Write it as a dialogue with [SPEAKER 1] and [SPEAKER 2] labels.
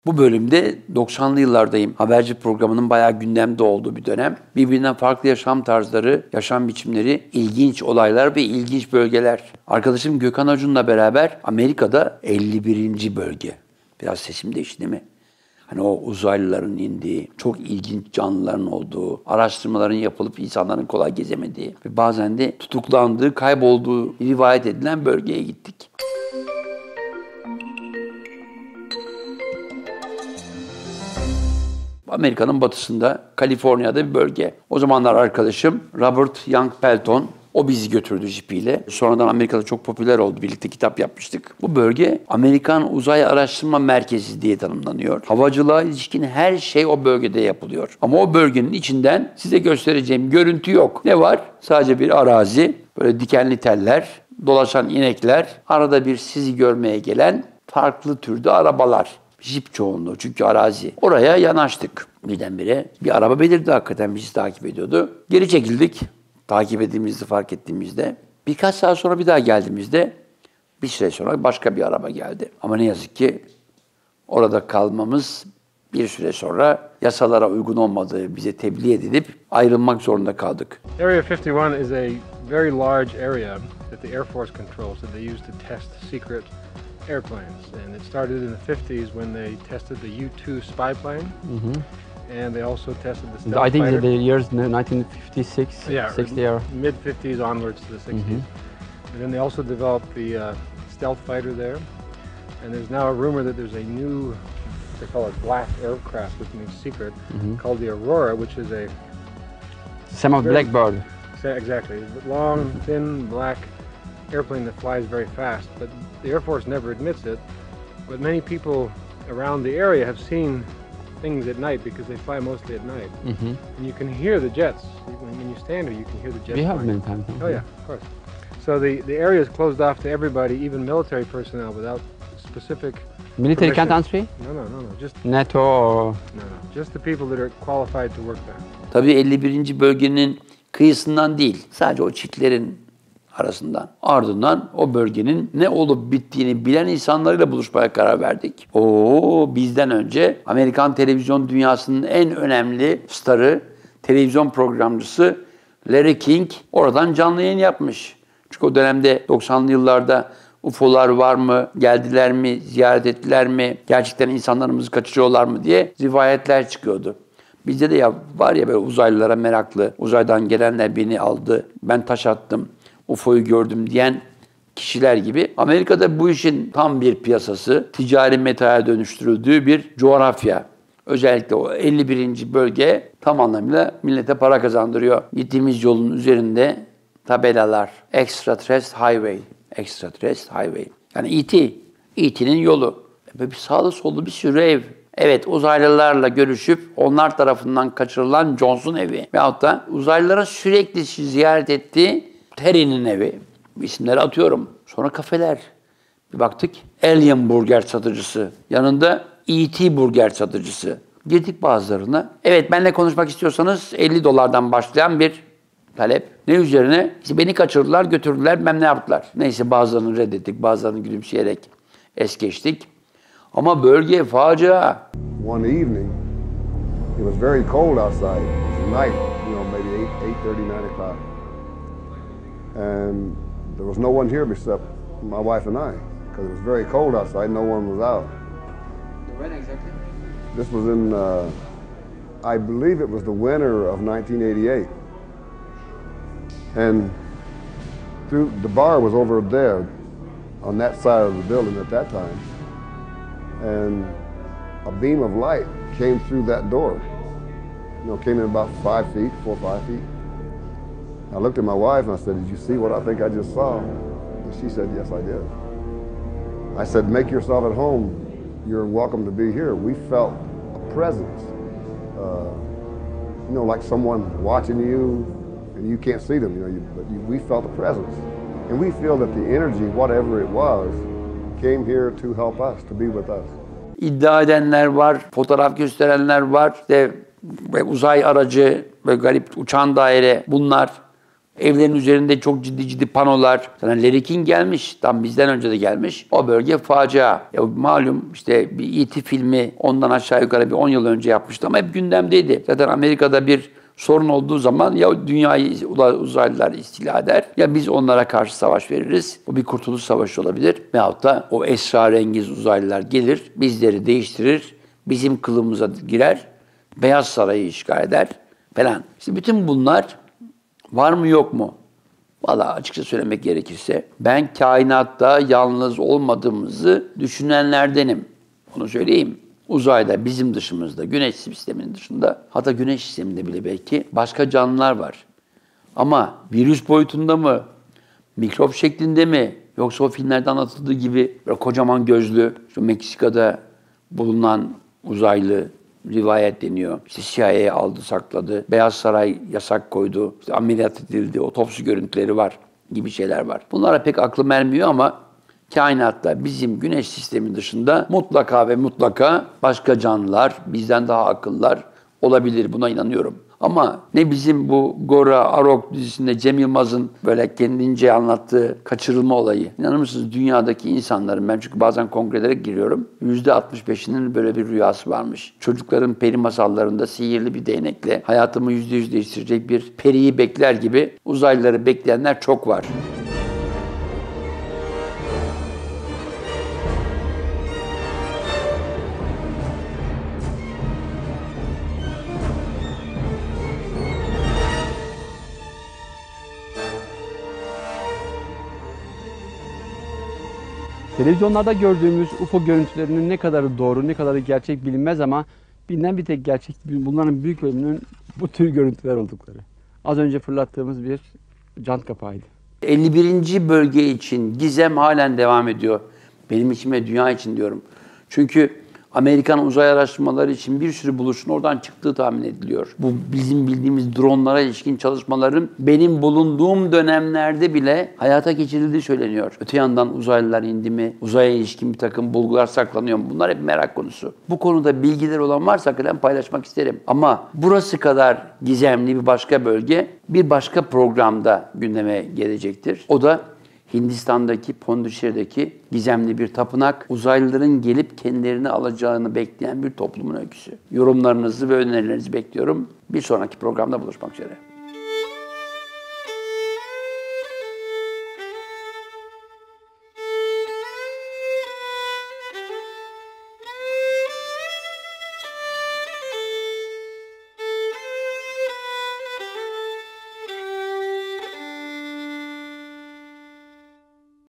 [SPEAKER 1] Bu bölümde 90'lı yıllardayım. Haberci programının bayağı gündemde olduğu bir dönem. Birbirinden farklı yaşam tarzları, yaşam biçimleri, ilginç olaylar ve ilginç bölgeler. Arkadaşım Gökhan Acun'la beraber Amerika'da 51. bölge. Biraz sesim değişti değil mi? Hani o uzaylıların indiği, çok ilginç canlıların olduğu, araştırmaların yapılıp insanların kolay gezemediği ve bazen de tutuklandığı, kaybolduğu rivayet edilen bölgeye gittik. Amerika'nın batısında, Kaliforniya'da bir bölge. O zamanlar arkadaşım Robert Young Pelton, o bizi götürdü jipiyle. Sonradan Amerika'da çok popüler oldu. Birlikte kitap yapmıştık. Bu bölge Amerikan Uzay Araştırma Merkezi diye tanımlanıyor. Havacılığa ilişkin her şey o bölgede yapılıyor. Ama o bölgenin içinden size göstereceğim görüntü yok. Ne var? Sadece bir arazi, böyle dikenli teller, dolaşan inekler, arada bir sizi görmeye gelen farklı türde arabalar. Jip çoğunluğu çünkü arazi. Oraya yanaştık birdenbire. Bir araba belirdi hakikaten bizi takip ediyordu. Geri çekildik. Takip edildiğimizi fark ettiğimizde. Birkaç saat sonra bir daha geldiğimizde bir süre sonra başka bir araba geldi. Ama ne yazık ki orada kalmamız bir süre sonra yasalara uygun olmadığı bize tebliğ edilip ayrılmak zorunda kaldık.
[SPEAKER 2] Area 51 is a very large area that the Air Force controls that they use to test secret airplanes, and it started in the 50s when they tested the U-2 spy plane, and they also tested the stealth
[SPEAKER 3] I think
[SPEAKER 2] fighter.
[SPEAKER 3] the years 1956,
[SPEAKER 2] Yeah,
[SPEAKER 3] 60 or
[SPEAKER 2] mid 50s onwards to the 60s, and then they also developed the stealth fighter there, and there's now a rumor that there's a new, they call it black aircraft, which means secret, called the Aurora, which is a
[SPEAKER 3] some of Blackbird.
[SPEAKER 2] exactly long, thin, black airplane that flies very fast, but the Air Force never admits it. But many people around the area have seen things at night because they fly mostly at night, and you can hear the jets. When you stand here, you can hear the jets.
[SPEAKER 3] We have
[SPEAKER 2] flying.
[SPEAKER 3] many times.
[SPEAKER 2] Oh yeah, of course. So the area is closed off to everybody, even military personnel, without specific
[SPEAKER 3] Military can't
[SPEAKER 2] permission.
[SPEAKER 3] entry?
[SPEAKER 2] No. Just
[SPEAKER 3] NATO or...
[SPEAKER 2] no. Just the people that are qualified to work there.
[SPEAKER 1] Tabii 51. bölgenin kıyısından değil, sadece o çitlerin arasından. Ardından o bölgenin ne olup bittiğini bilen insanlarıyla buluşmaya karar verdik. Bizden önce Amerikan televizyon dünyasının en önemli starı, televizyon programcısı Larry King oradan canlı yayın yapmış. Çünkü o dönemde 90'lı yıllarda UFO'lar var mı, geldiler mi, ziyaret ettiler mi, gerçekten insanlarımızı kaçırıyorlar mı diye rivayetler çıkıyordu. Bizde de var ya böyle uzaylılara meraklı, uzaydan gelenler beni aldı, ben taş attım, UFO'yu gördüm diyen kişiler gibi. Amerika'da bu işin tam bir piyasası, ticari metaya dönüştürüldüğü bir coğrafya. Özellikle o 51. bölge tam anlamıyla millete para kazandırıyor. Gittiğimiz yolun üzerinde tabelalar, Extraterrestrial Highway, Extraterrestrial Highway. Yani E.T.'nin yolu. Böyle bir sağlı sollu bir sürü ev. Evet, uzaylılarla görüşüp onlar tarafından kaçırılan Jones'un evi. Veyahut da uzaylılara sürekli ziyaret ettiği Terry'nin evi. İsimleri atıyorum. Sonra kafeler. Bir baktık Alien burger satıcısı. Yanında E.T. burger satıcısı. Girdik bazılarına. Evet, benimle konuşmak istiyorsanız $50 başlayan bir talep. Ne üzerine? İşte beni kaçırdılar, götürdüler, ben ne yaptılar? Neyse bazılarını reddettik, bazılarını gülümseyerek es geçtik. Ama bölge facia.
[SPEAKER 4] One evening, it was very cold outside. It was night, maybe 8:30, 9 o'clock. And there was no one here except my wife and I, because it was very cold outside. No one was out.
[SPEAKER 1] When exactly?
[SPEAKER 4] This was in, I believe it was the winter of 1988. And the bar was over there on that side of the building at that time. And a beam of light came through that door. Came in about 4 or 5 feet. I looked at my wife and I said, "Did you see what I think I just saw?" And she said, "Yes, I did." I said, "Make yourself at home. You're welcome to be here." We felt a presence, like someone watching you, and you can't see them, but we felt a presence. And we feel that the energy, whatever it was, came here to help us, to be with us.
[SPEAKER 1] İddia edenler var, fotoğraf gösterenler var. İşte uzay aracı, böyle garip uçan daire bunlar. Evlerin üzerinde çok ciddi ciddi panolar. Sana Larry King gelmiş. Tam bizden önce de gelmiş. O bölge facia. Ya malum işte bir E.T. filmi ondan aşağı yukarı bir 10 yıl önce yapmıştı ama hep gündemdeydi. Zaten Amerika'da bir sorun olduğu zaman ya dünyayı uzaylılar istila eder ya biz onlara karşı savaş veririz. Bu bir kurtuluş savaşı olabilir. Veyahut da o esrarengiz uzaylılar gelir, bizleri değiştirir, bizim kılımıza girer, Beyaz Sarayı işgal eder falan. İşte bütün bunlar var mı yok mu? Vallahi açıkça söylemek gerekirse ben kainatta yalnız olmadığımızı düşünenlerdenim. Onu söyleyeyim. Uzayda bizim dışımızda, güneş sisteminin dışında, hatta güneş sisteminde bile belki başka canlılar var. Ama virüs boyutunda mı, mikrop şeklinde mi, yoksa o filmlerde anlatıldığı gibi böyle kocaman gözlü, şu Meksika'da bulunan uzaylı rivayet deniyor. İşte CIA aldı, sakladı. Beyaz Saray yasak koydu. İşte ameliyat edildi, otopsi görüntüleri var gibi şeyler var. Bunlara pek aklım ermiyor ama kainatta bizim güneş sistemi dışında mutlaka ve mutlaka başka canlılar, bizden daha akıllılar olabilir. Buna inanıyorum. Ama ne bizim bu Gora Arok dizisinde Cem Yılmaz'ın böyle kendince anlattığı kaçırılma olayı. İnanır mısınız dünyadaki insanların, ben çünkü bazen kongrelere giriyorum, %65'inin böyle bir rüyası varmış. Çocukların peri masallarında sihirli bir değnekle hayatımı %100 değiştirecek bir periyi bekler gibi uzaylıları bekleyenler çok var.
[SPEAKER 3] Televizyonlarda gördüğümüz UFO görüntülerinin ne kadarı doğru, ne kadarı gerçek bilinmez ama bilinen bir tek gerçek, bunların büyük bölümünün bu tür görüntüler oldukları. Az önce fırlattığımız bir jant kapağıydı.
[SPEAKER 1] 51. bölge için gizem halen devam ediyor. Benim için ve dünya için diyorum. Çünkü Amerikan uzay araştırmaları için bir sürü buluşun oradan çıktığı tahmin ediliyor. Bu bizim bildiğimiz dronlara ilişkin çalışmaların benim bulunduğum dönemlerde bile hayata geçirildiği söyleniyor. Öte yandan uzaylılar indi mi? Uzaya ilişkin bir takım bulgular saklanıyor mu? Bunlar hep merak konusu. Bu konuda bilgiler olan varsa hakikaten paylaşmak isterim. Ama burası kadar gizemli bir başka bölge bir başka programda gündeme gelecektir. O da Hindistan'daki Pondicherry'deki gizemli bir tapınak, uzaylıların gelip kendilerini alacağını bekleyen bir toplumun öyküsü. Yorumlarınızı ve önerilerinizi bekliyorum. Bir sonraki programda buluşmak üzere.